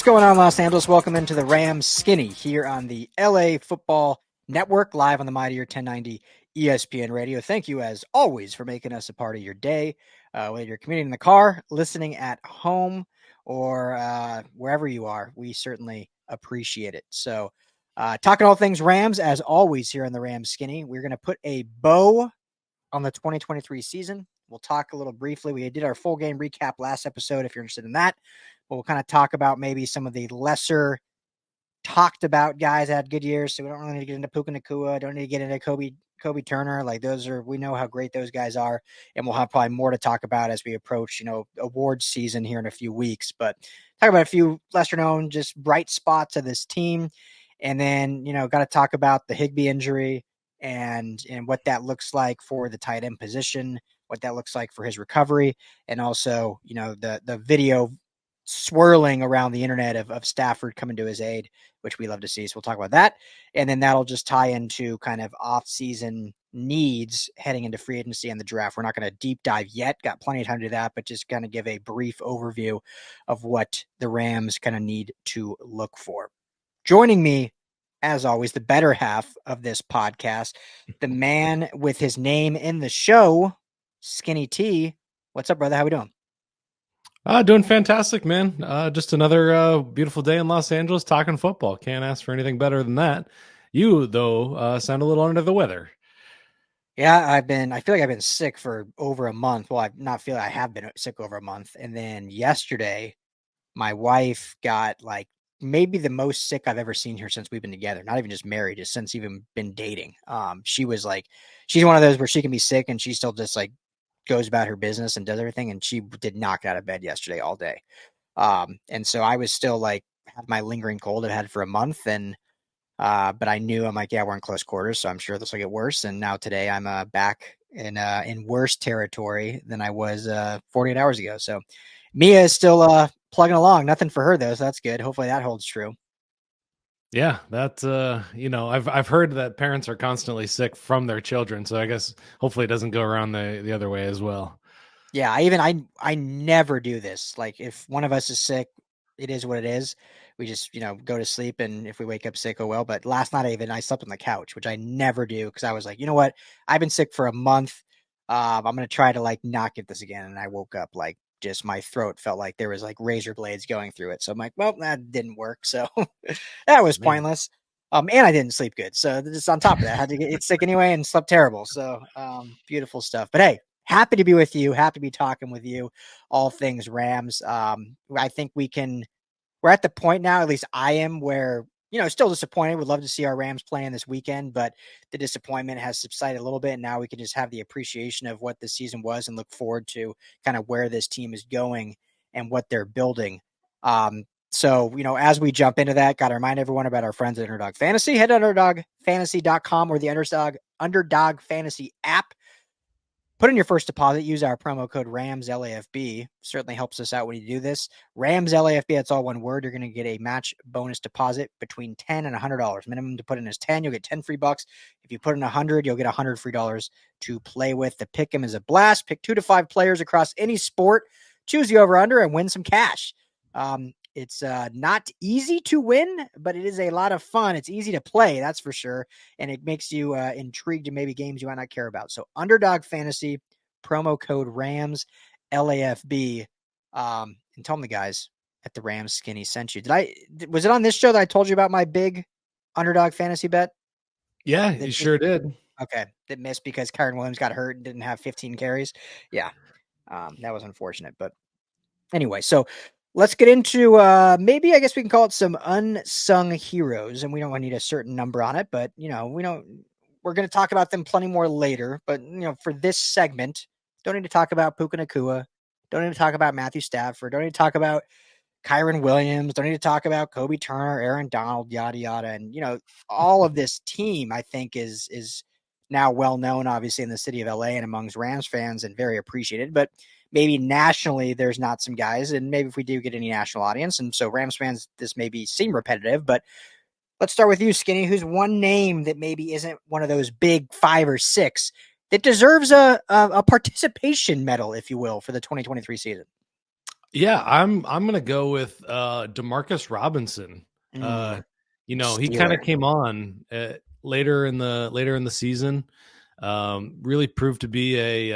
going on, Los Angeles? Welcome into the Rams Skinny here on the LA Football Network, live on the Mightier 1090 ESPN Radio. Thank you, as always, for making us a part of your day, whether you're commuting in the car, listening at home, or wherever you are. We certainly appreciate it. So, talking all things Rams, as always, here on the Rams Skinny. We're going to put a bow on the 2023 season. We'll talk a little briefly. We did our full game recap last episode, if you're interested in that. But we'll kind of talk about maybe some of the lesser talked about guys that had good years. So we don't really need to get into Puka Nacua. Don't need to get into Kobie Turner. Like we know how great those guys are. And we'll have probably more to talk about as we approach, awards season here in a few weeks. But talk about a few lesser known, just bright spots of this team. And then, got to talk about the Higbee injury and what that looks like for the tight end position, what that looks like for his recovery. And also, the video swirling around the internet of Stafford coming to his aid, which we love to see. So we'll talk about that. And then that'll just tie into kind of off-season needs heading into free agency and the draft. We're not going to deep dive yet. Got plenty of time to do that, but just kind of give a brief overview of what the Rams kind of need to look for. Joining me, as always, the better half of this podcast, the man with his name in the show, Skinny T. What's up, brother? How we doing? Doing fantastic, man. Just another beautiful day in Los Angeles talking football. Can't ask for anything better than that. You, though, sound a little under the weather. Yeah, I feel like I've been sick for over a month. Well, I have been sick over a month. And then yesterday, my wife got maybe the most sick I've ever seen her since we've been together. Not even just married, just since even been dating. She was she's one of those where she can be sick and she still just goes about her business and does everything. And she did not get out of bed yesterday all day. And so I was still had my lingering cold I've had for a month. And, but I knew we're in close quarters, so I'm sure this will get worse. And now today I'm back in worse territory than I was 48 hours ago. So Mia is still plugging along. Nothing for her though, so that's good. Hopefully that holds true. Yeah, that I've heard that parents are constantly sick from their children, so I guess hopefully it doesn't go around the other way as well. Yeah, I never do this. If one of us is sick, it is what it is. We just, go to sleep, and if we wake up sick, oh well. But last night I slept on the couch, which I never do because I was like, you know what? I've been sick for a month. I'm gonna try to not get this again. And I woke up just my throat felt like there was razor blades going through it. So I'm like, well, that didn't work. So that was pointless. And I didn't sleep good. So just on top of that, I had to get sick anyway and slept terrible. So beautiful stuff. But hey, happy to be with you. Happy to be talking with you. All things Rams. I think we're at the point now, at least I am, where, still disappointed. Would love to see our Rams playing this weekend, but the disappointment has subsided a little bit. And now we can just have the appreciation of what the season was and look forward to kind of where this team is going and what they're building. So, as we jump into that, got to remind everyone about our friends at Underdog Fantasy. Head to underdogfantasy.com or the Underdog Fantasy app. Put in your first deposit. Use our promo code RAMS LAFB. Certainly helps us out when you do this. RAMS LAFB, that's all one word. You're going to get a match bonus deposit between $10 and $100. Minimum to put in is 10. You'll get 10 free bucks. If you put in 100, you'll get 100 free dollars to play with. The pick'em is a blast. Pick 2 to 5 players across any sport. Choose the over-under and win some cash. It's not easy to win, but it is a lot of fun. It's easy to play, that's for sure. And it makes you intrigued to maybe games you might not care about. So Underdog Fantasy, promo code RAMS LAFB. And tell them the guys at the Rams Skinny sent you. Was it on this show that I told you about my big Underdog Fantasy bet? Yeah, you sure did. Okay. That missed because Kyren Williams got hurt and didn't have 15 carries. Yeah. That was unfortunate. But anyway, so let's get into maybe I guess we can call it some unsung heroes, and we don't need a certain number on it, but we're going to talk about them plenty more later. But for this segment, don't need to talk about Puka Nacua, don't need to talk about Matthew Stafford, don't need to talk about Kyren Williams, don't need to talk about Kobie Turner, Aaron Donald, yada yada, and all of this team I think is now well known, obviously in the city of LA and amongst Rams fans, and very appreciated, but maybe nationally there's not some guys, and maybe if we do get any national audience, and so Rams fans, this maybe seem repetitive, but let's start with you, Skinny. Who's one name that maybe isn't one of those big 5 or 6 that deserves a participation medal, if you will, for the 2023 season? Yeah, I'm gonna go with Demarcus Robinson. Uh, Mm, he kind of Steeler. came on later in the season. Really proved to be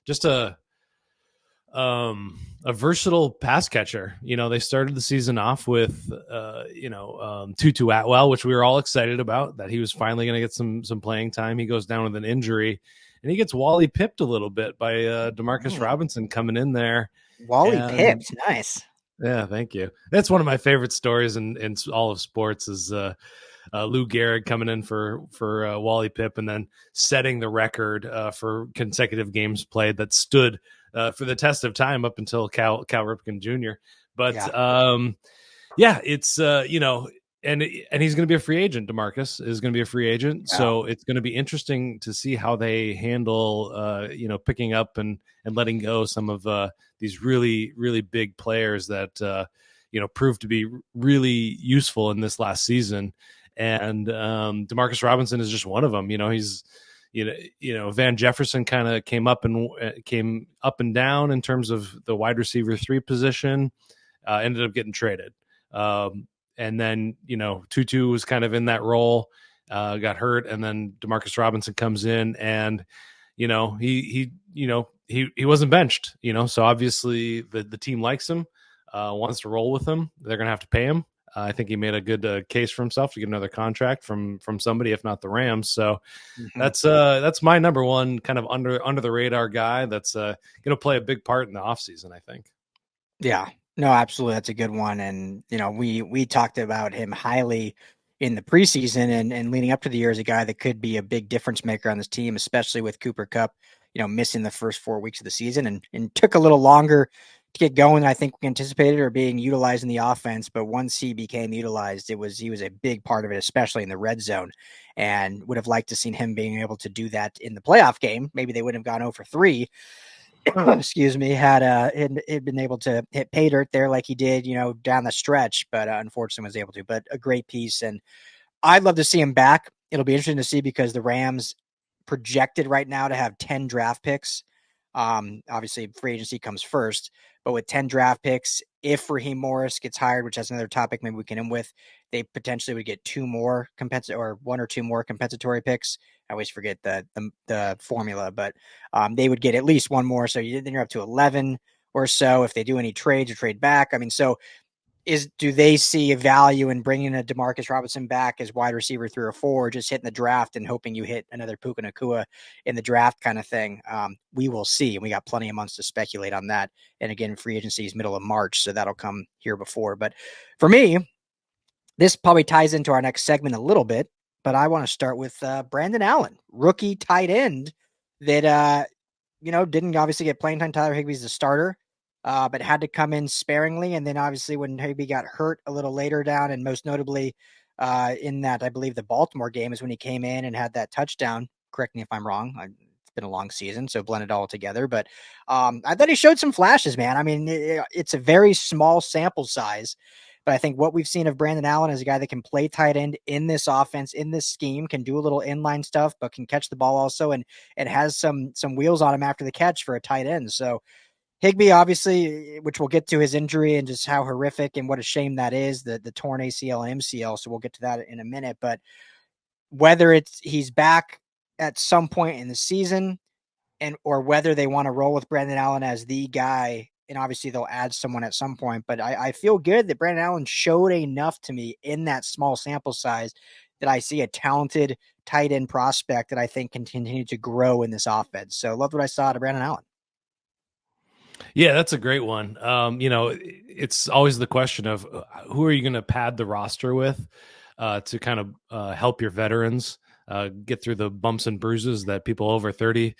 just a versatile pass catcher. They started the season off with Tutu Atwell, which we were all excited about, that he was finally going to get some playing time. He goes down with an injury, and he gets Wally pipped a little bit by Demarcus Mm, Robinson coming in there. Wally And Pips. Nice. yeah, thank you. That's one of my favorite stories in all of sports is Lou Gehrig coming in for Wally Pipp and then setting the record for consecutive games played that stood for the test of time up until Cal Ripken Jr. But Yeah. yeah, it's and he's going to be a free agent. DeMarcus is going to be a free agent, Yeah. so it's going to be interesting to see how they handle picking up and letting go some of these really really big players that proved to be really useful in this last season. And Demarcus Robinson is just one of them. He's Van Jefferson kind of came up and down in terms of the wide receiver 3 position. Ended up getting traded. And then, Tutu was kind of in that role, got hurt. And then Demarcus Robinson comes in and, he wasn't benched, so obviously the team likes him, wants to roll with him. They're going to have to pay him. I think he made a good case for himself to get another contract from somebody, if not the Rams. So Mhm. that's my number one kind of under the radar guy that's going to play a big part in the offseason, I think. Yeah. No, absolutely. That's a good one. And, we talked about him highly in the preseason and leading up to the year as a guy that could be a big difference maker on this team, especially with Cooper Kupp, missing the first 4 weeks of the season and took a little longer to get going than I think we anticipated or being utilized in the offense. But once he became utilized, he was a big part of it, especially in the red zone, and would have liked to seen him being able to do that in the playoff game. Maybe they wouldn't have gone 0 for 3, excuse me, had been able to hit pay dirt there like he did, down the stretch, but unfortunately was able to. But a great piece, and I'd love to see him back. It'll be interesting to see because the Rams projected right now to have 10 draft picks. Obviously, free agency comes first, but with 10 draft picks, if Raheem Morris gets hired, which has another topic maybe we can end with, they potentially would get one or two more compensatory picks. I always forget the formula, but they would get at least one more. So then you're up to 11 or so if they do any trades or trade back. I mean, so do they see a value in bringing a Demarcus Robinson back as wide receiver 3 or 4, just hitting the draft and hoping you hit another Puka Nacua in the draft kind of thing? We will see, and we got plenty of months to speculate on that. And again, free agency is middle of March, so that'll come here before. But for me, this probably ties into our next segment a little bit. But I want to start with Brandon Allen, rookie tight end that didn't obviously get playing time. Tyler Higbee's the starter, but had to come in sparingly. And then obviously when Higbee got hurt a little later down, and most notably in that, I believe the Baltimore game is when he came in and had that touchdown. Correct me if I'm wrong. It's been a long season, so blend it all together. But I thought he showed some flashes, man. I mean, it's a very small sample size. But I think what we've seen of Brandon Allen is a guy that can play tight end in this offense, in this scheme, can do a little inline stuff, but can catch the ball also, and has some wheels on him after the catch for a tight end. So Higbee, obviously, which we'll get to his injury and just how horrific and what a shame that is, the torn ACL and MCL. So we'll get to that in a minute. But whether he's back at some point in the season or whether they want to roll with Brandon Allen as the guy, and obviously they'll add someone at some point. But I feel good that Brandon Allen showed enough to me in that small sample size that I see a talented tight end prospect that I think can continue to grow in this offense. So loved what I saw out of Brandon Allen. Yeah, that's a great one. It's always the question of who are you going to pad the roster with to kind of help your veterans get through the bumps and bruises that people over 30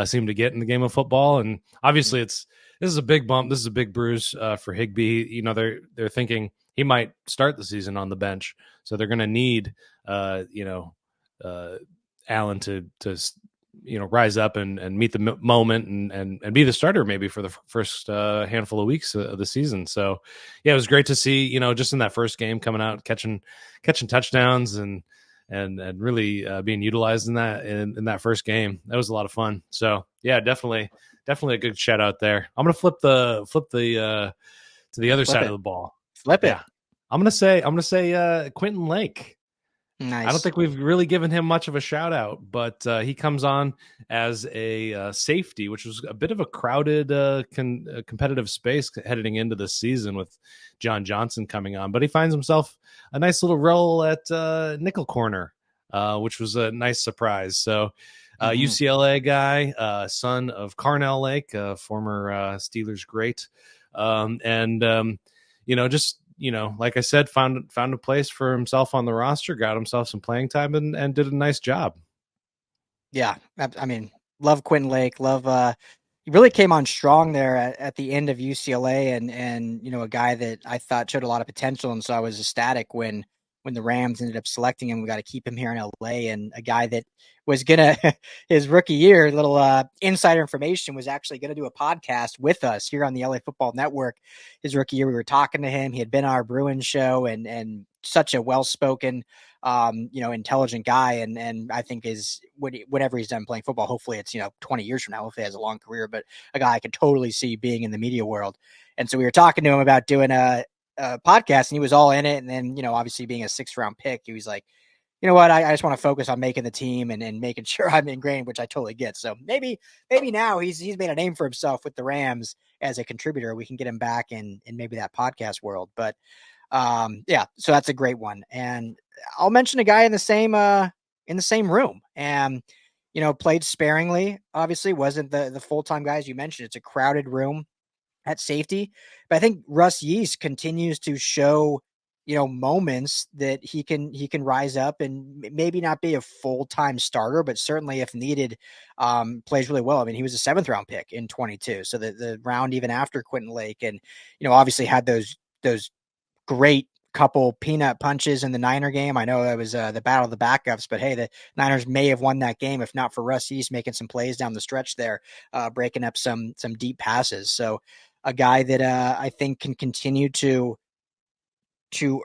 seem to get in the game of football. And obviously, this is a big bump. This is a big bruise for Higbee. They're thinking he might start the season on the bench, so they're going to need Allen to rise up and meet the moment and be the starter maybe for the first handful of weeks of the season. So yeah, it was great to see, just in that first game coming out, catching touchdowns and really being utilized in that first game. That was a lot of fun. So yeah, definitely definitely a good shout out there. I'm gonna flip the to the other Flip side of it. the ball. Flip it. Yeah, I'm gonna say Quentin Lake. I don't Nice. think we've really given him much of a shout out, but he comes on as a safety, which was a bit of a crowded competitive space heading into this season with John Johnson coming on. But he finds himself a nice little role at nickel corner, which was a nice surprise. So Mm-hmm. UCLA guy, son of Carnell Lake, former Steelers great, just like I said, found a place for himself on the roster, got himself some playing time, and did a nice job. Yeah, I mean, love Quentin Lake. Love he really came on strong there at the end of UCLA, and a guy that I thought showed a lot of potential, and so I was ecstatic when the Rams ended up selecting him. We got to keep him here in LA, and a guy that was gonna his rookie year, little insider information, was actually gonna do a podcast with us here on the LA Football Network. His rookie year, we were talking to him. He had been on our Bruins show, and such a well spoken intelligent guy, and I think is whatever he's done playing football. Hopefully, it's 20 years from now if he has a long career. But a guy I could totally see being in the media world. And so we were talking to him about doing a podcast, and he was all in it. And then obviously being a 6th-round pick, he was like, you know what, I just want to focus on making the team and making sure I'm ingrained, which I totally get. So maybe now he's made a name for himself with the Rams as a contributor. We can get him back in maybe that podcast world, but. Yeah, so that's a great one. And I'll mention a guy in the same room, and played sparingly. Obviously, wasn't the full-time guy, as you mentioned. It's a crowded room at safety, but I think Russ Yeast continues to show moments that he can rise up and maybe not be a full-time starter, but certainly if needed, plays really well. I mean, he was a 7th-round pick in 22, so the round even after Quentin Lake, and obviously had those great couple peanut punches in the Niner game. I know that was the battle of the backups, but hey, the Niners may have won that game if not for Russ Yeast making some plays down the stretch there, breaking up some deep passes. So a guy that I think can continue to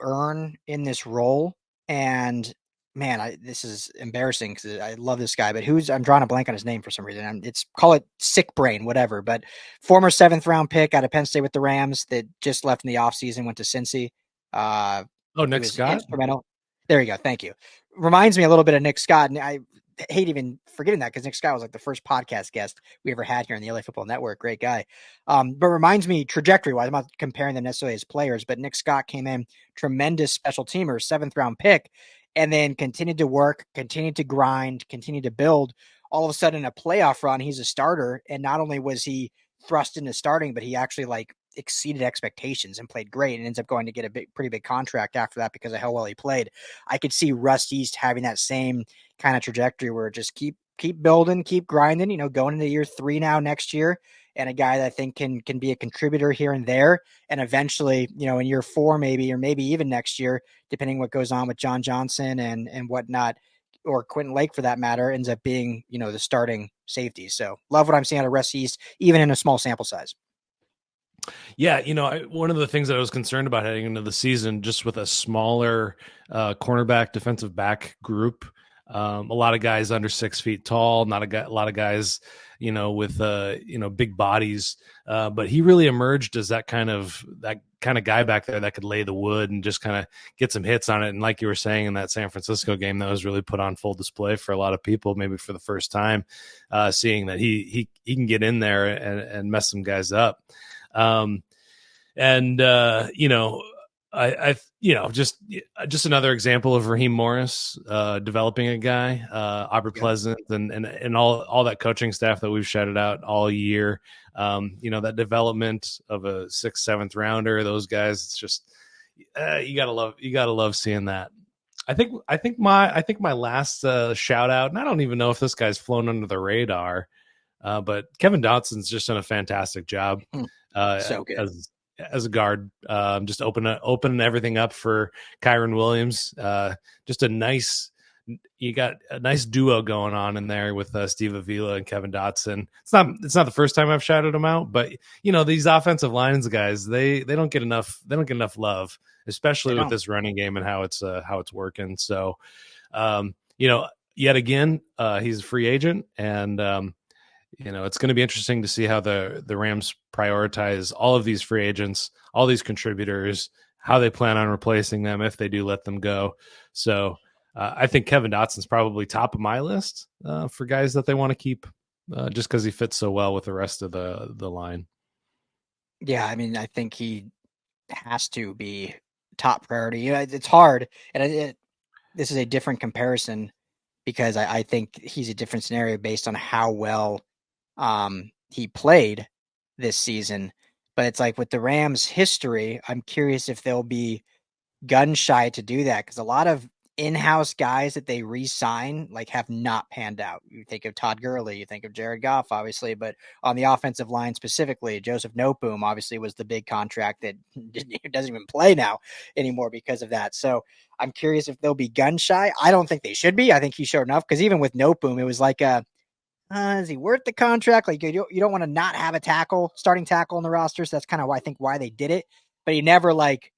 earn in this role. And man, this is embarrassing because I love this guy, but I'm drawing a blank on his name for some reason. It's call it sick brain, whatever. But former 7th-round pick out of Penn State with the Rams that just left in the offseason, went to Cincy. Oh, He Nick was Scott. instrumental. There you go. Thank you. Reminds me a little bit of Nick Scott, and I hate even forgetting that because Nick Scott was like the first podcast guest we ever had here on the LA Football Network. Great guy. But reminds me trajectory wise, I'm not comparing them necessarily as players, but Nick Scott came in, tremendous special teamer, 7th-round pick, and then continued to work, continued to grind, continued to build. All of a sudden, a playoff run, he's a starter, and not only was he thrust into starting, but he actually exceeded expectations and played great, and ends up going to get a pretty big contract after that because of how well he played. I could see Russ Yeast having that same kind of trajectory where just keep building, keep grinding, going into year 3 now next year, and a guy that I think can be a contributor here and there, and eventually, in year 4 maybe, or maybe even next year, depending what goes on with John Johnson and whatnot, or Quentin Lake for that matter, ends up being, the starting safety. So love what I'm seeing out of Russ Yeast, even in a small sample size. Yeah, one of the things that I was concerned about heading into the season, just with a smaller cornerback, defensive back group, a lot of guys under 6 feet tall, not a lot of guys, with big bodies. But he really emerged as that kind of guy back there that could lay the wood and just kind of get some hits on it. And like you were saying in that San Francisco game, that was really put on full display for a lot of people, maybe for the first time, seeing that he can get in there and mess some guys up. Just another example of Raheem Morris developing a guy, Aubrey Pleasant, and all that coaching staff that we've shouted out all year. That development of a 6th, 7th rounder, those guys, it's just you gotta love seeing that. I think my last shout out, and I don't even know if this guy's flown under the radar, but Kevin Dotson's just done a fantastic job So good. as a guard, just opening everything up for Kyren Williams. Just you got a nice duo going on in there with Steve Avila and Kevin Dotson. It's not the first time I've shouted them out, but these offensive lines guys, they don't get enough love, especially with this running game and how it's working. So, yet again, he's a free agent, and It's going to be interesting to see how the Rams prioritize all of these free agents, all these contributors, how they plan on replacing them if they do let them go. So I think Kevin Dotson's probably top of my list for guys that they want to keep, just because he fits so well with the rest of the line. Yeah, I mean, I think he has to be top priority. It's hard, and this is a different comparison because I think he's a different scenario based on how well he played this season. But it's like with the Rams' history, I'm curious if they'll be gun shy to do that because a lot of in-house guys that they re-sign like have not panned out. You think of Todd Gurley, you think of Jared Goff, obviously, but on the offensive line specifically, Joesph Noteboom obviously was the big contract that doesn't even play now anymore because of that. So I'm curious if they'll be gun shy. I don't think they should be. I think he showed enough because even with Noteboom, it was like is he worth the contract? Like you don't want to not have a starting tackle in the roster. So that's kind of why I think why they did it. But he never like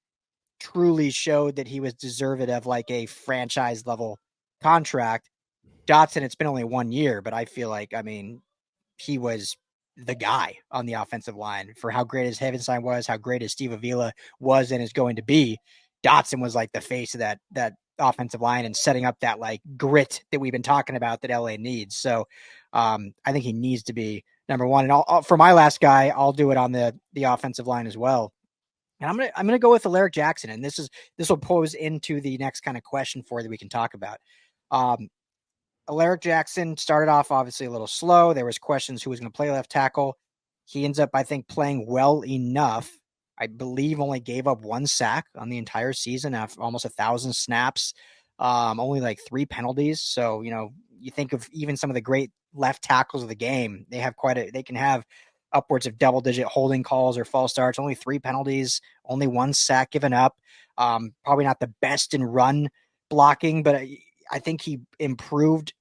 truly showed that he was deserving of like a franchise level contract. Dotson, it's been only 1 year, but I feel like, I mean, he was the guy on the offensive line for how great his Havenstein was, how great his Steve Avila was and is going to be. Dotson was like the face of that offensive line and setting up that like grit that we've been talking about that LA needs. So I think he needs to be number one. And for my last guy, I'll do it on the offensive line as well. And I'm gonna go with Alaric Jackson, and this will pose into the next kind of question for you that we can talk about. Um, Alaric Jackson started off obviously a little slow. There was questions who was going to play left tackle. He ends up, I think, playing well enough. I believe only gave up 1 sack on the entire season after almost 1,000 snaps. Only like 3 penalties. So you think of even some of the great left tackles of the game. They can have upwards of double-digit holding calls or false starts. Only 3 penalties. Only 1 sack given up. Probably not the best in run blocking, but I think he improved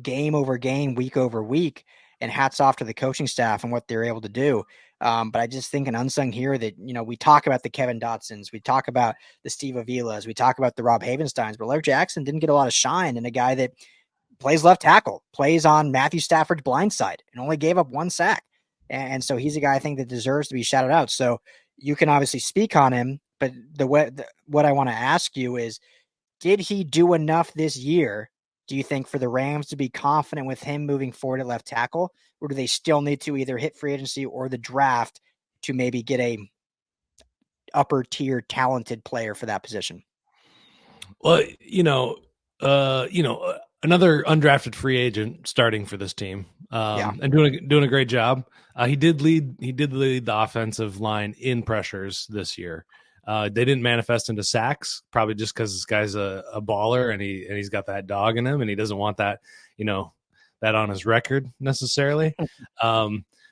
game over game, week over week, and hats off to the coaching staff and what they're able to do. But I just think an unsung hero that, we talk about the Kevin Dotsons, we talk about the Steve Avilas, we talk about the Rob Havensteins, but Larry Jackson didn't get a lot of shine, and a guy that plays left tackle, plays on Matthew Stafford's blind side, and only gave up 1 sack. And so he's a guy I think that deserves to be shouted out. So you can obviously speak on him, but what I want to ask you is, did he do enough this year, do you think, for the Rams to be confident with him moving forward at left tackle? Or do they still need to either hit free agency or the draft to maybe get a upper tier talented player for that position? Well, another undrafted free agent starting for this team, Yeah. and doing a great job. He did lead the offensive line in pressures this year. They didn't manifest into sacks, probably just because this guy's a baller and he's got that dog in him, and he doesn't want that that on his record necessarily.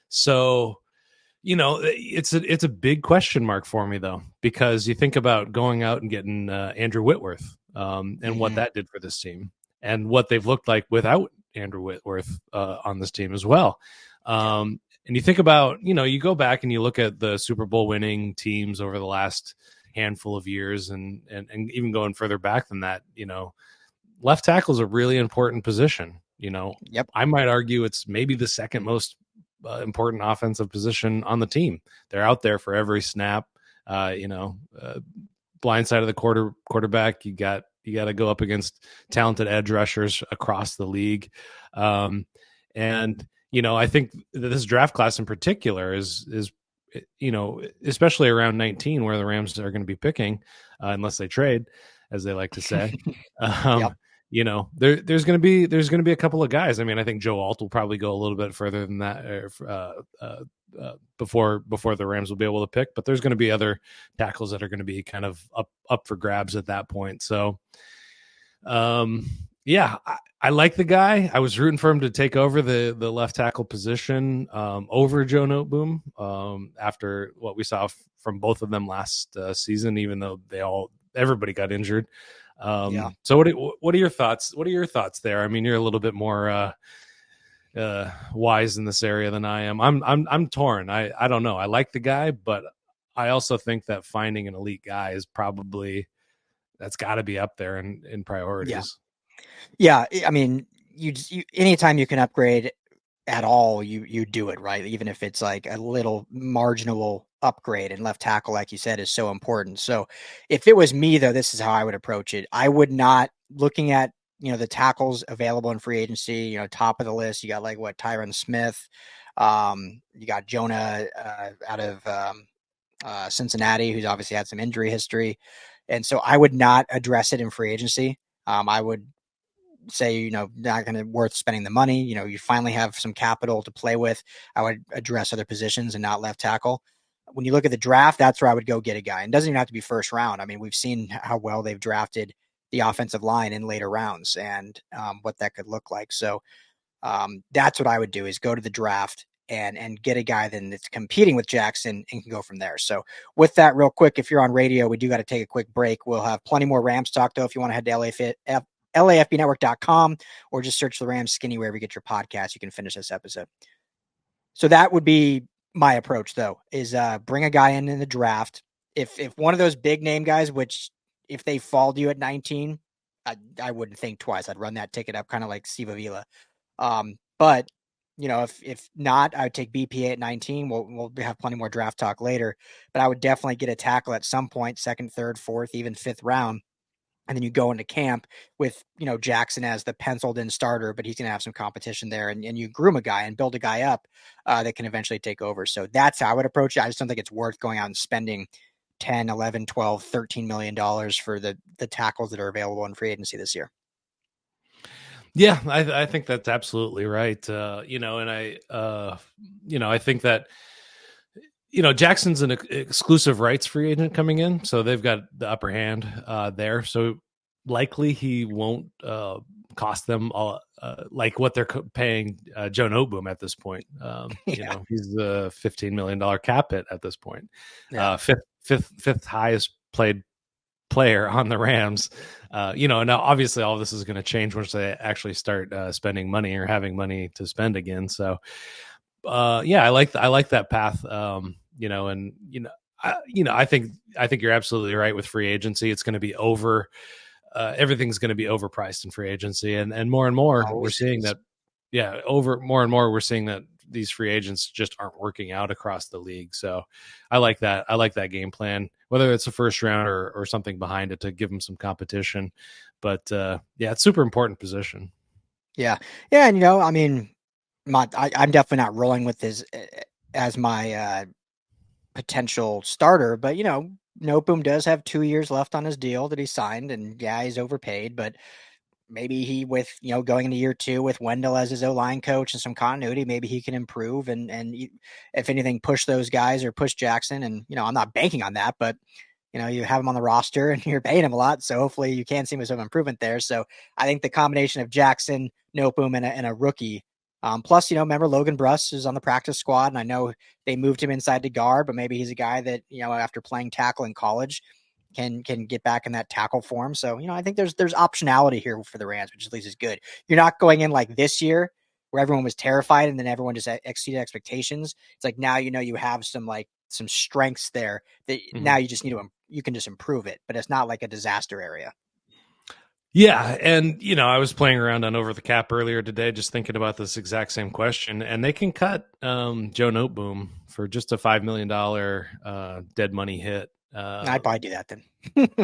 So it's a big question mark for me though, because you think about going out and getting Andrew Whitworth, and what that did for this team, and what they've looked like without Andrew Whitworth on this team as well. And you think about, you go back and you look at the Super Bowl winning teams over the last handful of years, and even going further back than that, left tackle is a really important position. Yep. I might argue it's maybe the second most important offensive position on the team. They're out there for every snap. Blind side of the quarterback. You got to go up against talented edge rushers across the league. I think that this draft class in particular is especially around 19, where the Rams are going to be picking, unless they trade, as they like to say. Yep. There's going to be a couple of guys. I mean, I think Joe Alt will probably go a little bit further than that before the Rams will be able to pick. But there's going to be other tackles that are going to be kind of up for grabs at that point. So, I like the guy. I was rooting for him to take over the left tackle position over Joe Noteboom after what we saw from both of them last season, even though everybody got injured. So what are your thoughts? What are your thoughts there? I mean, you're a little bit more wise in this area than I am. I'm torn. I don't know. I like the guy, but I also think that finding an elite guy is that's got to be up there in priorities. Yeah. I mean, you anytime you can upgrade at all, you do it, right? Even if it's like a little marginal upgrade, and left tackle, like you said, is so important. So if it was me though, this is how I would approach it. I would not, looking at, the tackles available in free agency, top of the list, you got like what, Tyron Smith, you got Jonah out of Cincinnati, who's obviously had some injury history. And so I would not address it in free agency. I would say, not going to worth spending the money. You finally have some capital to play with. I would address other positions and not left tackle. When you look at the draft, that's where I would go get a guy. And it doesn't even have to be first round. I mean, we've seen how well they've drafted the offensive line in later rounds, and what that could look like. So that's what I would do, is go to the draft and get a guy then that's competing with Jackson and can go from there. So with that, real quick, if you're on radio, we do got to take a quick break. We'll have plenty more Rams talk though. If you want to head to LAFBnetwork.com, or just search the Rams Skinny wherever you get your podcast, you can finish this episode. So that would be my approach though, is bring a guy in the draft. If one of those big name guys, which if they fall to you at 19, I wouldn't think twice. I'd run that ticket up, kind of like Steve Avila. But if not, I would take BPA at 19. We'll have plenty more draft talk later, but I would definitely get a tackle at some point, second, third, fourth, even fifth round. And then you go into camp with, Jackson as the penciled in starter, but he's going to have some competition there, and you groom a guy and build a guy up that can eventually take over. So that's how I would approach it. I just don't think it's worth going out and spending 10, 11, 12, $13 million for the tackles that are available in free agency this year. Yeah, I think that's absolutely right. And I think that, Jackson's an exclusive rights free agent coming in, so they've got the upper hand there. So likely he won't cost them all, like what they're paying Joe Noteboom at this point. Yeah. He's the $15 million cap hit at this point. Yeah. Fifth highest played player on the Rams. Now obviously all this is going to change once they actually start spending money or having money to spend again. So I like that path. I think you're absolutely right with free agency. It's going to be over. Everything's going to be overpriced in free agency, and more we're seeing that. Yeah, more and more we're seeing that these free agents just aren't working out across the league. So I like that. I like that game plan, whether it's a first round or something behind it to give them some competition. But it's super important position. Yeah. Yeah. And, I mean, I'm definitely not rolling with this as my potential starter, but, Noteboom does have 2 years left on his deal that he signed, and yeah, he's overpaid, but maybe he, with, going into year 2 with Wendell as his O-line coach and some continuity, maybe he can improve and if anything, push those guys or push Jackson. And, I'm not banking on that, but you have him on the roster and you're paying him a lot. So hopefully you can see some improvement there. So I think the combination of Jackson, Noteboom, and a rookie, plus, remember Logan Bruss is on the practice squad, and I know they moved him inside to guard, but maybe he's a guy that, after playing tackle in college, can get back in that tackle form. So, I think there's optionality here for the Rams, which at least is good. You're not going in like this year where everyone was terrified and then everyone just exceeded expectations. It's like now, you have some strengths there that now you just need to, you can just improve it, but it's not like a disaster area. Yeah, and I was playing around on Over the Cap earlier today, just thinking about this exact same question, and they can cut Joe Noteboom for just a $5 million dead money hit. I'd probably do that then.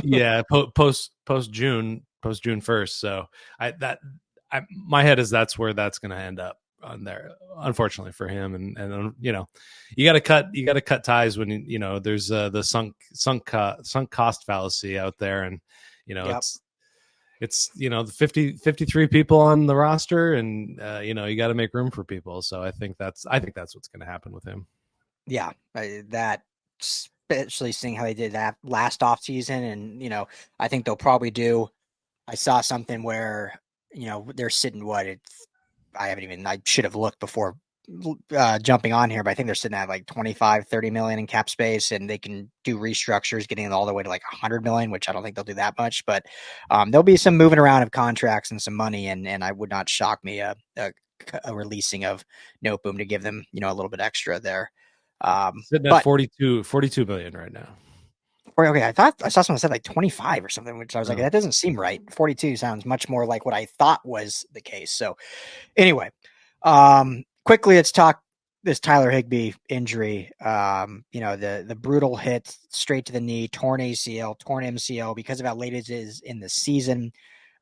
Yeah, post June 1st. So my head is that's where that's going to end up on there, unfortunately for him. And you got to cut ties when there's the sunk cost fallacy out there, and Yep. it's the 53 people on the roster, and you got to make room for people. So I think that's what's going to happen with him. Yeah, that, especially seeing how they did that last offseason, and I think they'll probably do. I saw something where they're sitting I should have looked before jumping on here, but I think they're sitting at like 25-30 million in cap space, and they can do restructures getting it all the way to like 100 million, which I don't think they'll do that much, but there'll be some moving around of contracts and some money, and I would not shock me a releasing of Noteboom to give them a little bit extra there. Sitting at 42 million right now. Okay, I thought I saw someone said like 25 or something, which I was like, that doesn't seem right. 42 sounds much more like what I thought was the case. So anyway, quick quickly, let's talk this Tyler Higbee injury. The brutal hit straight to the knee, torn ACL, torn MCL because of how late it is in the season.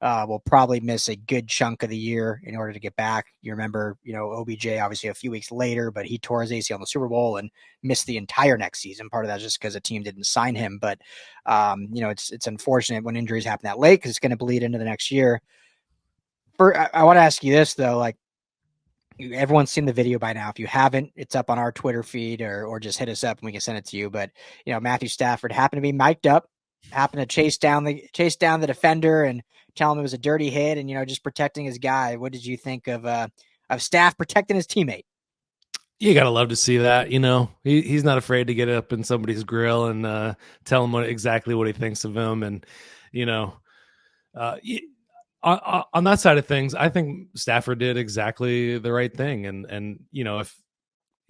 Will probably miss a good chunk of the year in order to get back. You remember, OBJ obviously a few weeks later, but he tore his ACL in the Super Bowl and missed the entire next season. Part of that is just because the team didn't sign him. But, it's unfortunate when injuries happen that late because it's going to bleed into the next year. I want to ask you this, though, like, everyone's seen the video by now. If you haven't, it's up on our Twitter feed or just hit us up and we can send it to you. But, Matthew Stafford happened to be mic'd up, happened to chase down the defender and tell him it was a dirty hit and, just protecting his guy. What did you think of Staff protecting his teammate? You gotta love to see that. He's not afraid to get up in somebody's grill and tell him exactly what he thinks of him. And, on that side of things, I think Stafford did exactly the right thing. And if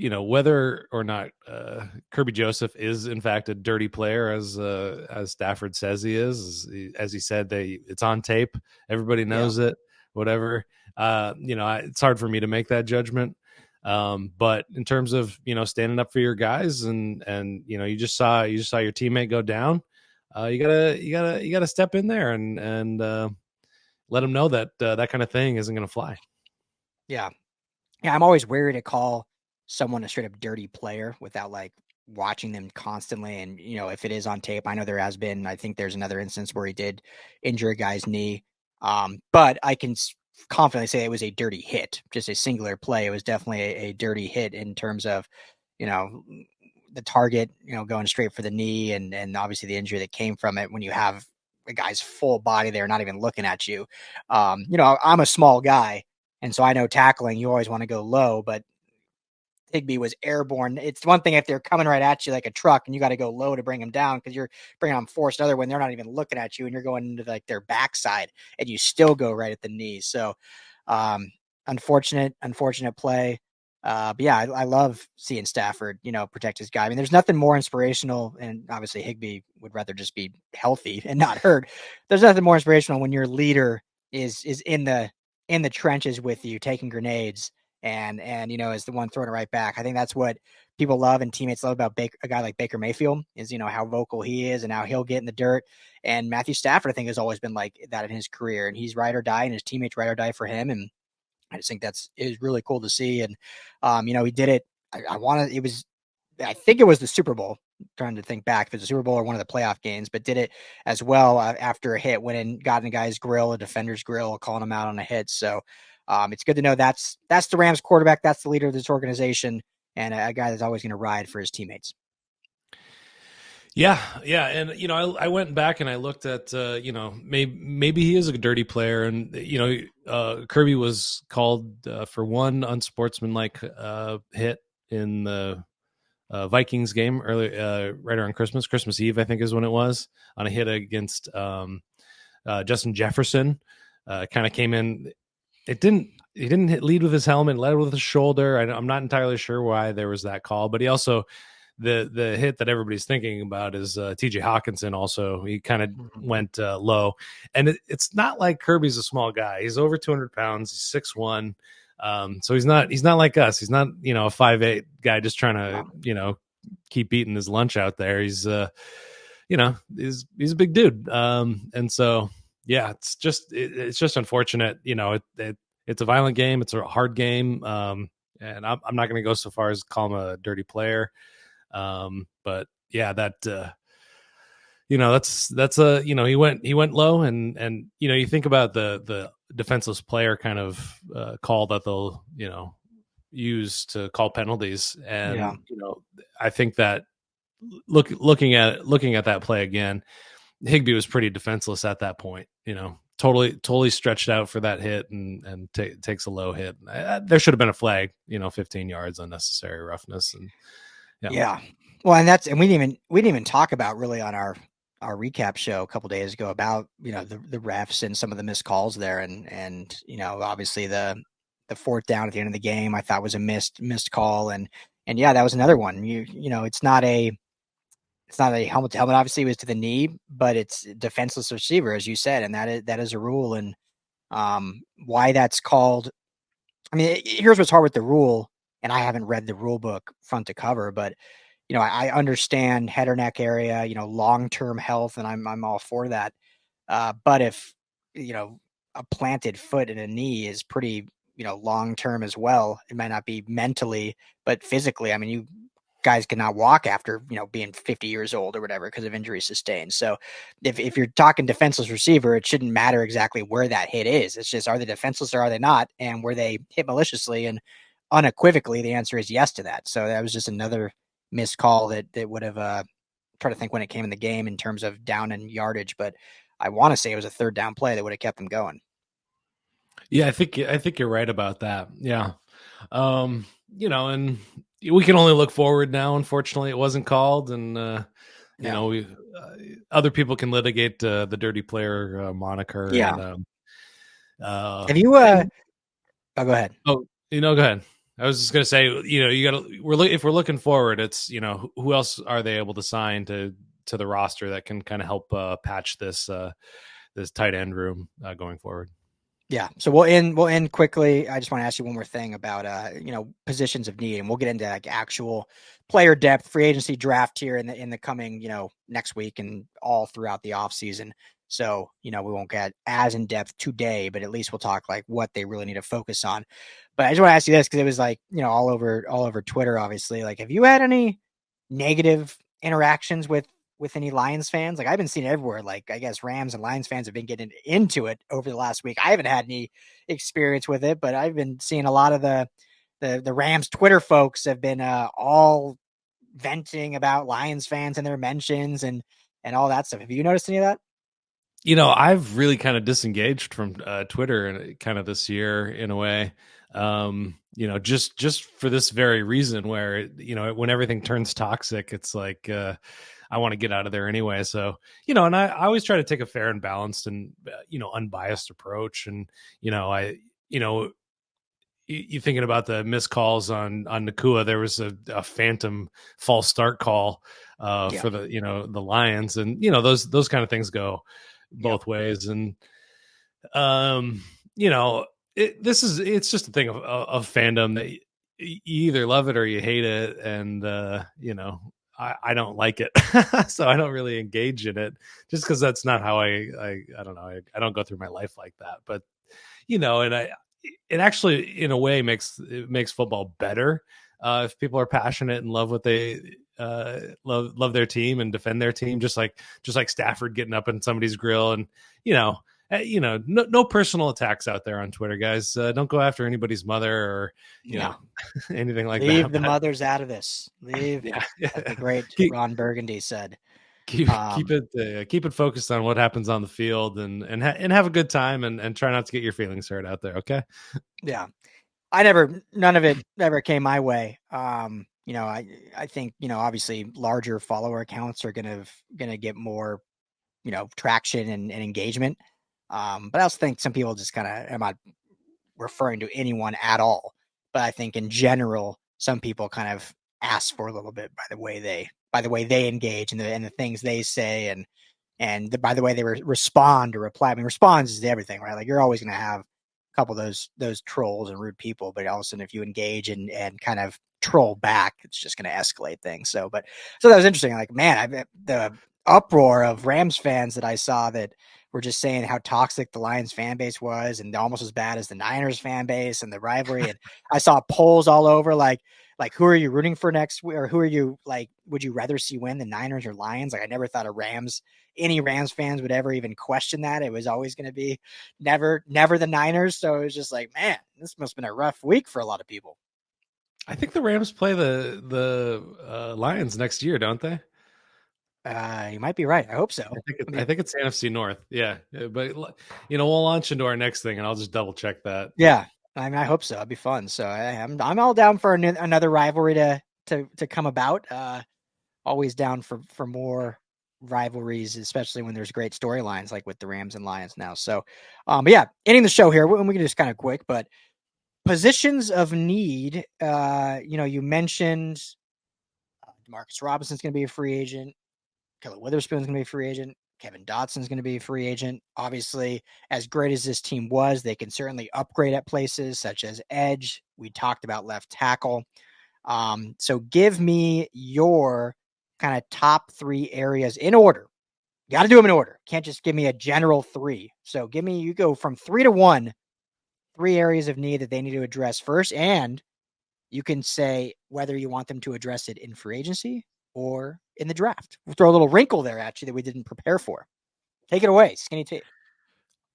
whether or not Kerby Joesph is in fact a dirty player, as Stafford says he is, as he said, it's on tape, everybody knows it. Whatever, it's hard for me to make that judgment. But in terms of standing up for your guys and you just saw your teammate go down, you gotta step in there and let them know that that kind of thing isn't going to fly. Yeah. I'm always wary to call someone a straight up dirty player without like watching them constantly. And, if it is on tape, I know there has been, I think there's another instance where he did injure a guy's knee. But I can confidently say it was a dirty hit, just a singular play. It was definitely a dirty hit in terms of, the target, going straight for the knee and obviously the injury that came from it when you have a guy's full body there, not even looking at you. I'm a small guy. And so I know tackling, you always want to go low, but Higbee was airborne. It's one thing if they're coming right at you like a truck and you got to go low to bring them down because you're bringing them forced other when they're not even looking at you and you're going into like their backside and you still go right at the knees. So unfortunate play. But yeah, I love seeing Stafford, protect his guy. I mean, there's nothing more inspirational, and obviously Higbee would rather just be healthy and not hurt. There's nothing more inspirational when your leader is in the trenches with you, taking grenades and is the one throwing it right back. I think that's what people love and teammates love about a guy like Baker Mayfield is, how vocal he is and how he'll get in the dirt. And Matthew Stafford, I think, has always been like that in his career, and he's ride or die, and his teammates ride or die for him. And I just think is really cool to see. And, he did it. I think it was the Super Bowl. I'm trying to think back if it's the Super Bowl or one of the playoff games, but did it as well after a hit, went and got in a guy's grill, a defender's grill, calling him out on a hit. So it's good to know that's the Rams quarterback. That's the leader of this organization and a guy that's always going to ride for his teammates. Yeah. And, I went back and I looked at, maybe he is a dirty player. And, Kirby was called for one unsportsmanlike hit in the Vikings game early, right around Christmas Eve, I think is when it was, on a hit against Justin Jefferson. Kind of came in. He didn't lead with his helmet, led with his shoulder. I'm not entirely sure why there was that call, but he also, the hit that everybody's thinking about is TJ Hawkinson. Also, he kind of went low, and it's not like Kirby's a small guy. He's over 200 pounds. He's 6'1". So he's not like us. He's not, a 5'8" guy just trying to, keep eating his lunch out there. He's, he's a big dude. And so, yeah, it's just unfortunate. It's a violent game. It's a hard game. And I'm not going to go so far as call him a dirty player. But yeah, that's he went low and, you think about the defenseless player kind of, call that they'll, use to call penalties. And, I think that looking at that play again, Higbee was pretty defenseless at that point, totally stretched out for that hit and takes a low hit. There should have been a flag, 15 yards, unnecessary roughness. And yeah. Well, and we didn't even talk about really on our recap show a couple days ago about, the refs and some of the missed calls there. And, obviously the fourth down at the end of the game, I thought was a missed call. And yeah, that was another one. It's not a helmet to helmet. Obviously it was to the knee, but it's defenseless receiver, as you said. And that is a rule. And, why that's called I mean, here's what's hard with the rule, and I haven't read the rule book front to cover, but I understand head or neck area, long term health, and I'm all for that. But if a planted foot and a knee is pretty long term as well, it might not be mentally, but physically. I mean, you guys cannot walk after being 50 years old or whatever because of injuries sustained. So if you're talking defenseless receiver, it shouldn't matter exactly where that hit is. It's just, are they defenseless or are they not, and were they hit maliciously? And unequivocally the answer is yes to that. So that was just another missed call that would have try to think when it came in the game in terms of down and yardage, but I want to say it was a third down play that would have kept them going. Yeah, I think you're right about that. Yeah. And we can only look forward now. Unfortunately, it wasn't called, and Yeah. we other people can litigate the dirty player moniker, Yeah. and Have you and go ahead. oh, go ahead. I was just gonna say, you got to if we're looking forward, it's who else are they able to sign to the roster that can kind of help patch this tight end room going forward. Yeah. So we'll end quickly. I just want to ask you one more thing about positions of need, and we'll get into like actual player depth, free agency draft here in the coming, next week and all throughout the offseason. So, we won't get as in depth today, but at least we'll talk like what they really need to focus on. But I just want to ask you this because it was like, all over Twitter, obviously. Like, have you had any negative interactions with any Lions fans? Like, I've been seeing it everywhere. Like, I guess Rams and Lions fans have been getting into it over the last week. I haven't had any experience with it, but I've been seeing a lot of the Rams Twitter folks have been all venting about Lions fans and their mentions and all that stuff. Have you noticed any of that? I've really kind of disengaged from Twitter and kind of this year in a way. Just for this very reason, where when everything turns toxic, it's like I want to get out of there anyway. So and I always try to take a fair and balanced and unbiased approach. And you thinking about the missed calls on Nacua, there was a phantom false start call Yeah. for the Lions, and those kind of things go Yep. both ways. And um you know it's just a thing of fandom that you either love it or you hate it. And I don't like it. So I don't really engage in it, just because that's not how I don't know, I don't go through my life like that. But and it actually in a way makes football better if people are passionate and love what they love their team and defend their team, just like Stafford getting up in somebody's grill. And no personal attacks out there on Twitter, guys. Don't go after anybody's mother or No. anything like Leave that. the But mothers out of this. Leave, yeah, as the great keep Ron Burgundy said. keep keep Um, it focused on what happens on the field, and have a good time, and try not to get your feelings hurt out there. Okay. yeah. None of it ever came my way. I think, obviously larger follower accounts are gonna get more, traction and engagement. But I also think some people just kind of, I'm not referring to anyone at all, but I think in general, some people kind of ask for a little bit by the way they engage and the things they say by the way they respond or reply. I mean, response is everything, right? Like, you're always going to have a couple of those trolls and rude people, but all of a sudden, if you engage and kind of troll back, it's just going to escalate things. So that was interesting. Like, man, the uproar of Rams fans that I saw that were just saying how toxic the Lions fan base was and almost as bad as the Niners fan base and the rivalry. And I saw polls all over like who are you rooting for next week, or who are you like, would you rather see win, the Niners or Lions? Like, I never thought any Rams fans would ever even question that. It was always going to be never the Niners. So it was just like, man, this must have been a rough week for a lot of people. I think the Rams play the Lions next year, don't they? You might be right. I hope so. I I mean, think it's NFC North. Yeah, but we'll launch into our next thing, and I'll just double check that. yeah, I mean, I hope so. It'd be fun. So I'm all down for another rivalry to come about. Always down for more rivalries, especially when there's great storylines like with the Rams and Lions now. So, but yeah, ending the show here. We can just kind of quick, but positions of need. You mentioned Demarcus Robinson's going to be a free agent. Akhello Witherspoon's going to be a free agent. Kevin Dotson's going to be a free agent. Obviously, as great as this team was, they can certainly upgrade at places such as edge. We talked about left tackle. So give me your kind of top 3 areas in order. You got to do them in order. Can't just give me a general 3. So you go from 3 to 1, 3 areas of need that they need to address first. And you can say whether you want them to address it in free agency or in the draft. We'll throw a little wrinkle there, actually, that we didn't prepare for. Take it away, Skinny T.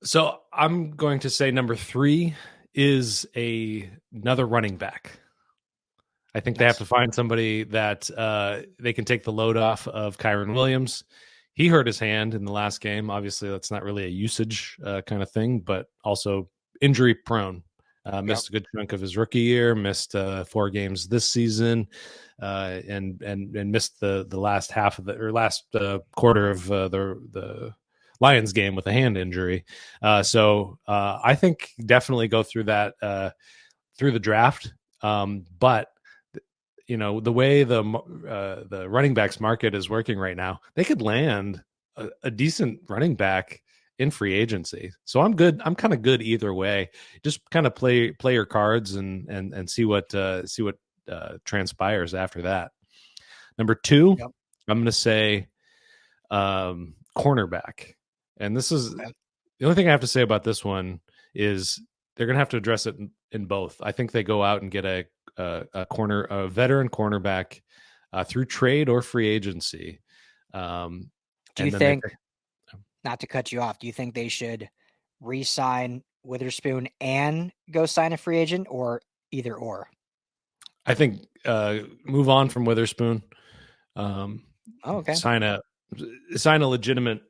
So I'm going to say number 3 is another running back. I think they have to find somebody that they can take the load off of Kyren Williams. He hurt his hand in the last game. Obviously, that's not really a usage kind of thing, but also injury prone. Missed a good chunk of his rookie year, missed 4 games this season, and missed the last half of last quarter of the Lions game with a hand injury. So I think definitely go through that through the draft. But the way the running backs market is working right now, they could land a decent running back in free agency. So I'm good. I'm kind of good either way. Just kind of play your cards and see what transpires after that. Number 2, I'm going to say cornerback. And this is the only thing I have to say about this one is they're going to have to address it in both. I think they go out and get a veteran cornerback through trade or free agency. Do you think, not to cut you off, do you think they should re-sign Witherspoon and go sign a free agent, or either or? I think move on from Witherspoon. Okay. Sign a legitimate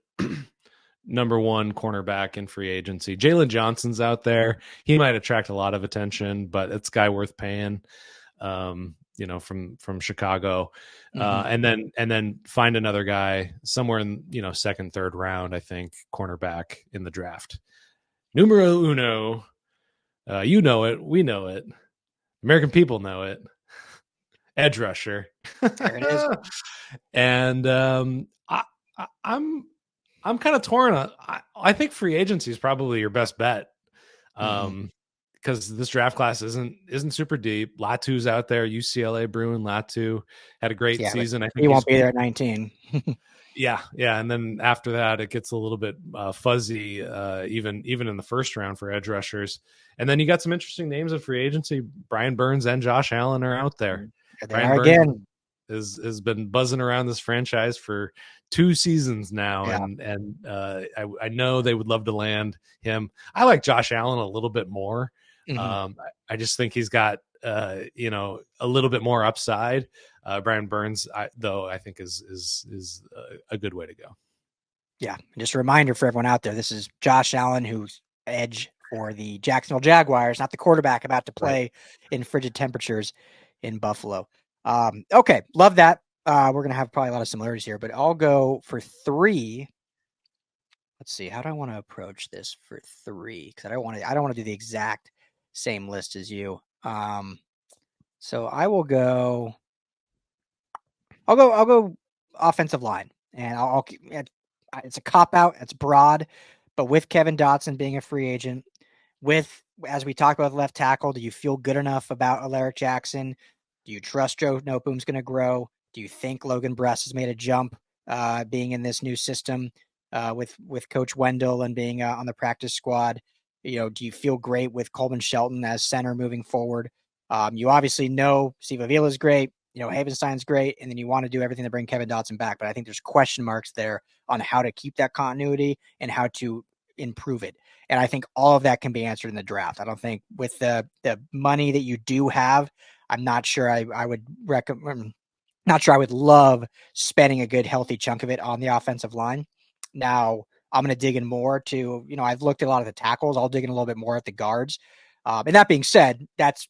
number 1 cornerback in free agency. Jalen Johnson's out there. He might attract a lot of attention, but it's a guy worth paying. From Chicago, and then find another guy somewhere in second, third round. I think cornerback in the draft. Numero uno, you know it, we know it, American people know it. Edge rusher. There it is. And I'm kind of torn. I think free agency is probably your best bet. Because this draft class isn't super deep. Latu's out there, UCLA Bruin. Latu had a great season. I think he won't be there at 19. Yeah, and then after that, it gets a little bit fuzzy, even in the first round for edge rushers. And then you got some interesting names in free agency. Brian Burns and Josh Allen are out there. Brian Burns has been buzzing around this franchise for 2 seasons now, and I know they would love to land him. I like Josh Allen a little bit more. I just think he's got a little bit more upside. Brian Burns, I think is a good way to go. Yeah, just a reminder for everyone out there: this is Josh Allen, who's edge for the Jacksonville Jaguars, not the quarterback about to play in frigid temperatures in Buffalo. Okay, love that. We're gonna have probably a lot of similarities here, but I'll go for 3. Let's see, how do I want to approach this for 3? Because I don't want to do the exact same list as you. So I'll go offensive line, and it's a cop out. It's broad, but with Kevin Dotson being a free agent, as we talked about left tackle, do you feel good enough about Alaric Jackson? Do you trust Joesph Noteboom's going to grow? Do you think Logan Bress has made a jump being in this new system with Coach Wendell and being on the practice squad? Do you feel great with Coleman Shelton as center moving forward? You obviously know Steve Avila is great. Havenstein's great, and then you want to do everything to bring Kevin Dotson back. But I think there's question marks there on how to keep that continuity and how to improve it. And I think all of that can be answered in the draft. I don't think with the money that you do have, I'm not sure I would recommend. Not sure I would love spending a good, healthy chunk of it on the offensive line. Now, I'm going to dig in more to, I've looked at a lot of the tackles. I'll dig in a little bit more at the guards. And that being said, that's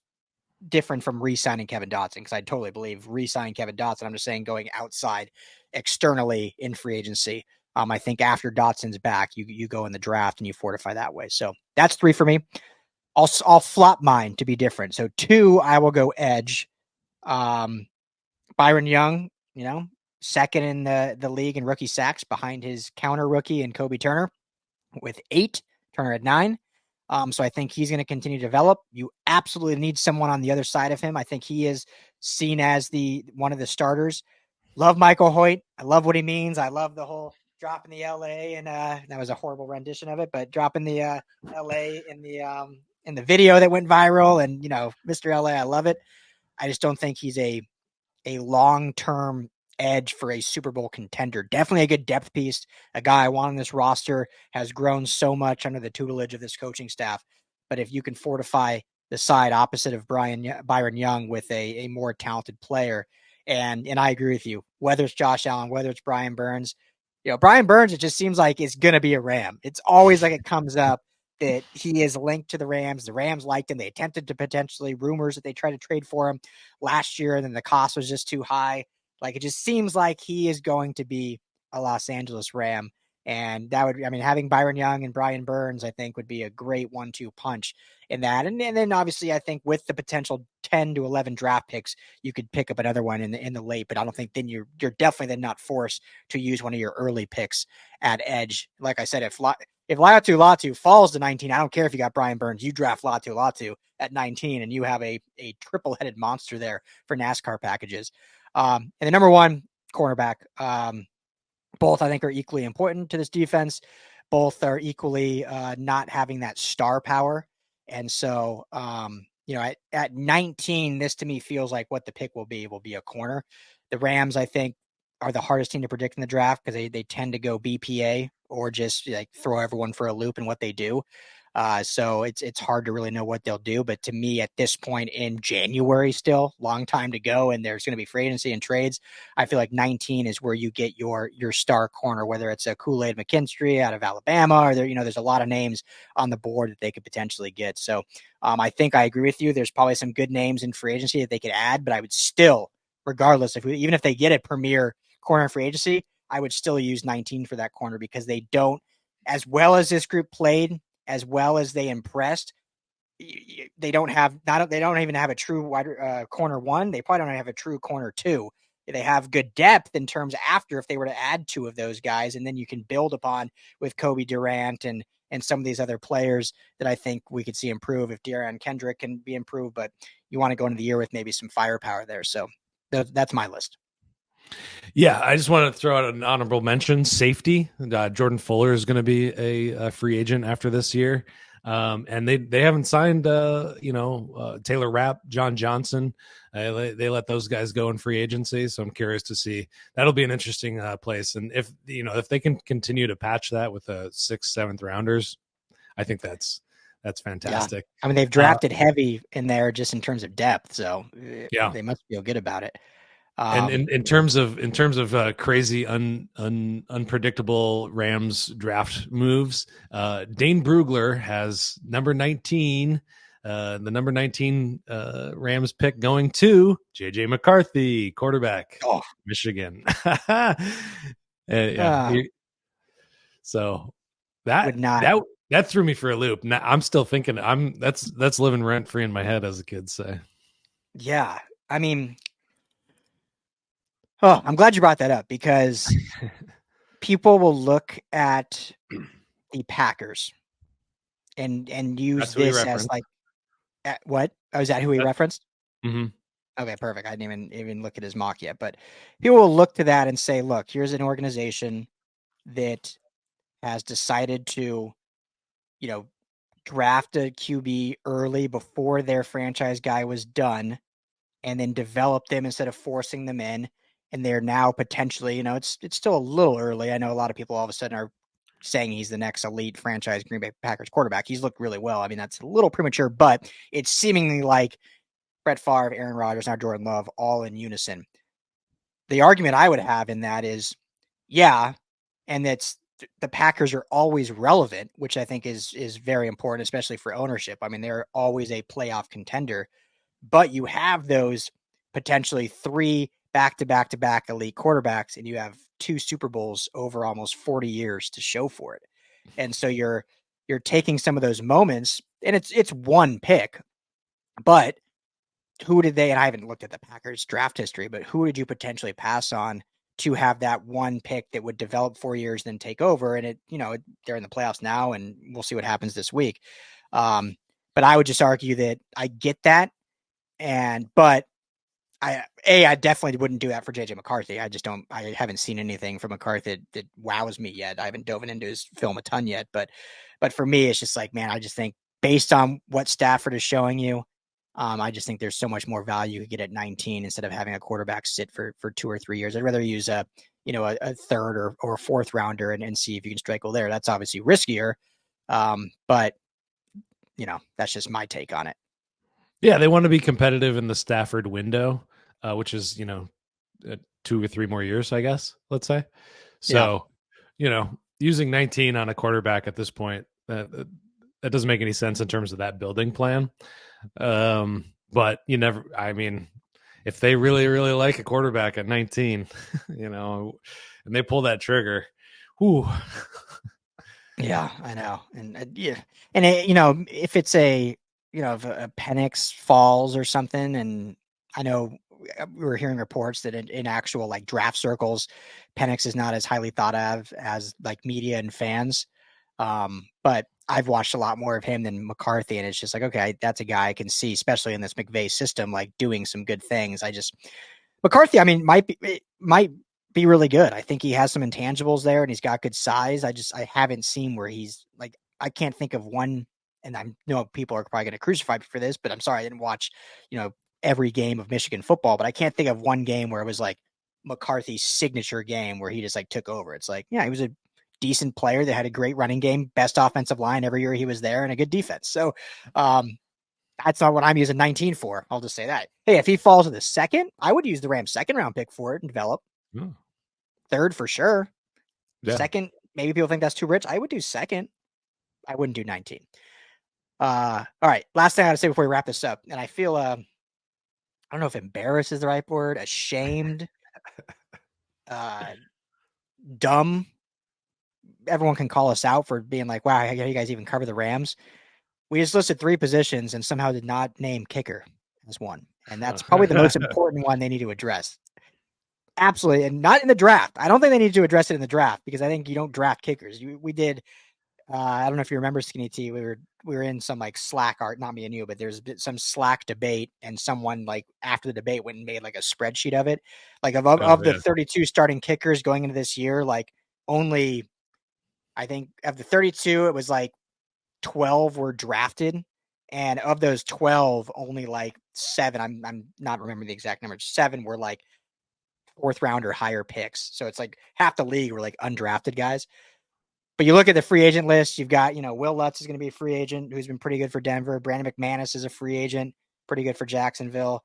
different from re-signing Kevin Dotson, because I totally believe re-signing Kevin Dotson. I'm just saying going outside externally in free agency. I think after Dotson's back, you go in the draft and you fortify that way. So that's 3 for me. I'll flop mine to be different. So 2, I will go edge. Byron Young, second in the league in rookie sacks behind his counter rookie and Kobie Turner with 8. Turner at 9. So I think he's going to continue to develop. You absolutely need someone on the other side of him. I think he is seen as one of the starters. Love Michael Hoyt. I love what he means. I love the whole dropping the LA, and that was a horrible rendition of it, but dropping the LA in the video that went viral, and Mr. LA, I love it. I just don't think he's a long-term edge for a Super Bowl contender. Definitely a good depth piece. A guy I want on this roster, has grown so much under the tutelage of this coaching staff. But if you can fortify the side opposite of Byron Young with a more talented player, and I agree with you, whether it's Josh Allen, whether it's Brian Burns, Brian Burns, it just seems like it's going to be a Ram. It's always like it comes up that he is linked to the Rams. The Rams liked him. They attempted to potentially rumors that they tried to trade for him last year, and then the cost was just too high. Like, it just seems like he is going to be a Los Angeles Ram. And that would, having Byron Young and Brian Burns, I think would be a great 1-2 punch in that. And then obviously I think with the potential 10 to 11 draft picks, you could pick up another one in the late, but I don't think then you're definitely then not forced to use one of your early picks at edge. Like I said, if Latu falls to 19, I don't care if you got Brian Burns, you draft Latu at 19 and you have a triple-headed monster there for NASCAR packages. And the number one cornerback, both I think are equally important to this defense. Both are equally not having that star power. And so, at 19, this to me feels like what the pick will be a corner. The Rams, I think, are the hardest team to predict in the draft because they tend to go BPA or just like throw everyone for a loop in what they do. So it's hard to really know what they'll do. But to me, at this point in January, still long time to go, and there's going to be free agency and trades. I feel like 19 is where you get your star corner, whether it's a Kool-Aid McKinstry out of Alabama, or there's a lot of names on the board that they could potentially get. So I think I agree with you. There's probably some good names in free agency that they could add, but I would still, regardless, even if they get a premier corner free agency, I would still use 19 for that corner because they don't, as well as this group played, as well as they impressed, they don't even have a true wide corner one. They probably don't have a true corner two. They have good depth in terms after if they were to add two of those guys, and then you can build upon with Cobie Durant and some of these other players that I think we could see improve if Derion Kendrick can be improved. But you want to go into the year with maybe some firepower there. So that's my list. Yeah, I just want to throw out an honorable mention. Safety. Jordan Fuller is going to be a free agent after this year. And they haven't signed, Taylor Rapp, John Johnson. They let those guys go in free agency. So I'm curious to see. That'll be an interesting place. And if they can continue to patch that with a 6th, 7th rounders, I think that's fantastic. Yeah. They've drafted heavy in there just in terms of depth. So yeah, they must feel good about it. And in terms of crazy unpredictable Rams draft moves, Dane Brugler has number 19, the number 19 Rams pick going to JJ McCarthy, quarterback, Michigan. So that threw me for a loop. Now, I'm still thinking that's living rent free in my head, as the kids say. Yeah, Oh, I'm glad you brought that up because people will look at the Packers and use this as like what? Oh, is that who he referenced? Mm-hmm. Okay, perfect. I didn't even look at his mock yet, but people will look to that and say, look, here's an organization that has decided to, draft a QB early before their franchise guy was done and then develop them instead of forcing them in. And they're now potentially, it's still a little early. I know a lot of people all of a sudden are saying he's the next elite franchise Green Bay Packers quarterback. He's looked really well. That's a little premature, but it's seemingly like Brett Favre, Aaron Rodgers, now Jordan Love, all in unison. The argument I would have in that is, yeah, and that's the Packers are always relevant, which I think is very important, especially for ownership. They're always a playoff contender, but you have those potentially 3 back-to-back-to-back elite quarterbacks, and you have 2 Super Bowls over almost 40 years to show for it. And so you're taking some of those moments, and it's one pick, but who did they, and I haven't looked at the Packers draft history, but who did you potentially pass on to have that one pick that would develop 4 years, then take over. And they're in the playoffs now, and we'll see what happens this week. But I would just argue that I get that. But I definitely wouldn't do that for JJ McCarthy. I haven't seen anything from McCarthy that wows me yet. I haven't dove into his film a ton yet, but for me, it's just like, man, I just think based on what Stafford is showing you, I just think there's so much more value you could get at 19 instead of having a quarterback sit for 2 or 3 years. I'd rather use a third or fourth rounder and see if you can strike gold there. That's obviously riskier. But that's just my take on it. Yeah. They want to be competitive in the Stafford window, which is, 2 or 3 more years, I guess, let's say. So, using 19 on a quarterback at this point, that doesn't make any sense in terms of that building plan. But if they really, really like a quarterback at 19, and they pull that trigger, whoo. Yeah, I know. And if it's if a Penix falls or something, and I know we were hearing reports that in actual like draft circles, Penix is not as highly thought of as like media and fans. But I've watched a lot more of him than McCarthy, and it's just like, okay, that's a guy I can see, especially in this McVay system, like doing some good things. McCarthy, might be really good. I think he has some intangibles there, and he's got good size. I haven't seen where he's like, I can't think of one, and I know people are probably going to crucify me for this, but I'm sorry, I didn't watch, every game of Michigan football, but I can't think of one game where it was like McCarthy's signature game where he just like took over. It's like, yeah, he was a decent player that had a great running game, best offensive line every year he was there, and a good defense. So that's not what I'm using 19 for. I'll just say that. Hey, if he falls to the second, I would use the Rams' second round pick for it and develop. Third for sure. Yeah. Second, maybe people think that's too rich. I would do second. I wouldn't do 19. All right. Last thing I got to say before we wrap this up, and I feel I don't know if embarrassed is the right word, ashamed, dumb. Everyone can call us out for being like, wow, how do you guys even cover the Rams? We just listed 3 positions and somehow did not name kicker as one. And that's probably the most important one they need to address. Absolutely. And not in the draft. I don't think they need to address it in the draft because I think you don't draft kickers. We did. I don't know if you remember Skinny T. We were in some like Slack art, not me and you, but there's some Slack debate, and someone like after the debate went and made like a spreadsheet of it. Like of the 32 starting kickers going into this year, like only, I think of the 32, it was like 12 were drafted. And of those 12, only like 7, I'm not remembering the exact number, 7 were like 4th round or higher picks. So it's like half the league were like undrafted guys. But you look at the free agent list, you've got, Will Lutz is going to be a free agent who's been pretty good for Denver. Brandon McManus is a free agent, pretty good for Jacksonville.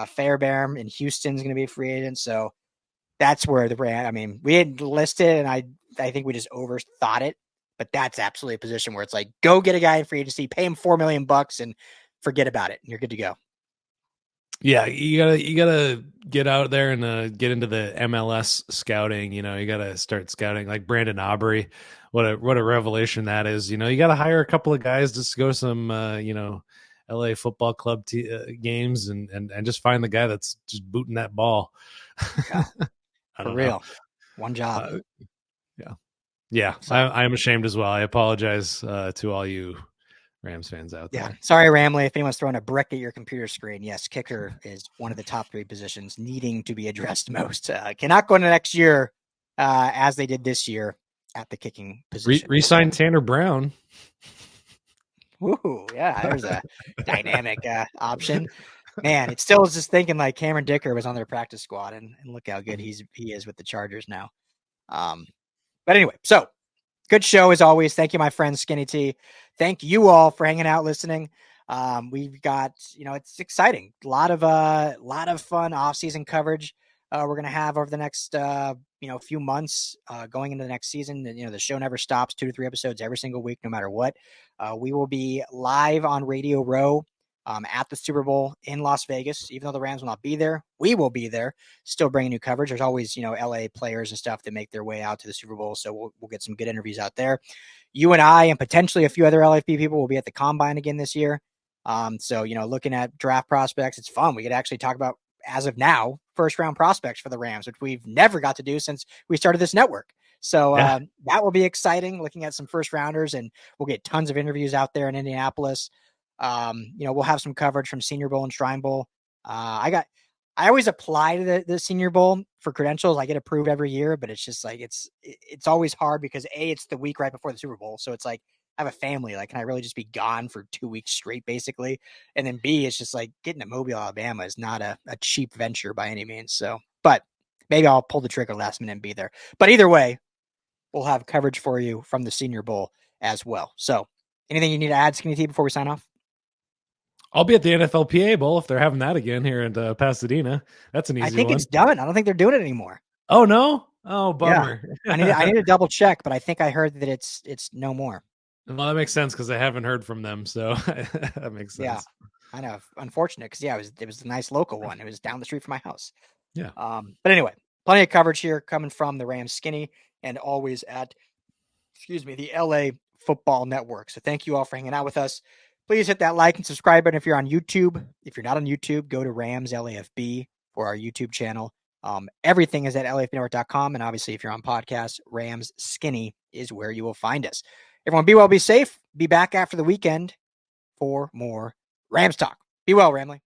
Fairbairn in Houston is going to be a free agent. So that's where we had listed, and I think we just overthought it. But that's absolutely a position where it's like, go get a guy in free agency, pay him $4 million and forget about it. And you're good to go. Yeah, you gotta get out there and get into the MLS scouting. You gotta start scouting like Brandon Aubrey. What a revelation that is. You gotta hire a couple of guys just to go to some LA Football Club games and just find the guy that's just booting that ball. Yeah. For real, one job. Yeah. So, I am ashamed as well. I apologize to all you Rams fans out there. Yeah. Sorry, Ramley, if anyone's throwing a brick at your computer screen. Yes, kicker is one of the top 3 positions needing to be addressed most. Cannot go into next year as they did this year at the kicking position. Resign Tanner Brown. Ooh, yeah, there's a dynamic option. Man, it still is just thinking like Cameron Dicker was on their practice squad, and look how good he is with the Chargers now. But anyway, so good show as always. Thank you, my friend Skinny T. Thank you all for hanging out, listening. We've got, it's exciting. A lot of fun off-season coverage we're going to have over the next, few months going into the next season. The show never stops, 2 to 3 episodes every single week, no matter what. We will be live on Radio Row at the Super Bowl in Las Vegas. Even though the Rams will not be there, we will be there, still bringing new coverage. There's always, LA players and stuff that make their way out to the Super Bowl. So we'll get some good interviews out there. You and I, and potentially a few other LAFB people will be at the Combine again this year. So, looking at draft prospects, it's fun. We could actually talk about, as of now, first round prospects for the Rams, which we've never got to do since we started this network. So that will be exciting, looking at some first rounders, and we'll get tons of interviews out there in Indianapolis. We'll have some coverage from Senior Bowl and Shrine Bowl. I always apply to the Senior Bowl for credentials. I get approved every year, but it's just like, it's always hard because it's the week right before the Super Bowl. So it's like, I have a family. Like, can I really just be gone for 2 weeks straight, basically? And then B, it's just like getting to Mobile, Alabama is not a cheap venture by any means. So, but maybe I'll pull the trigger last minute and be there. But either way, we'll have coverage for you from the Senior Bowl as well. So anything you need to add, Skinny T, before we sign off? I'll be at the NFLPA Bowl if they're having that again here in Pasadena. That's an easy one. I think it's done. I don't think they're doing it anymore. Oh, no? Oh, bummer. Yeah. I need to double check, but I think I heard that it's no more. Well, that makes sense because I haven't heard from them. So that makes sense. Yeah, I know. Unfortunate because, it was a nice local one. It was down the street from my house. Yeah. But anyway, plenty of coverage here coming from the Rams Skinny and always at, the LA Football Network. So thank you all for hanging out with us. Please hit that like and subscribe button if you're on YouTube. If you're not on YouTube, go to Rams LAFB for our YouTube channel. Everything is at LAFBnetwork.com. And obviously, if you're on podcast, Rams Skinny is where you will find us. Everyone, be well, be safe. Be back after the weekend for more Rams talk. Be well, Ramley.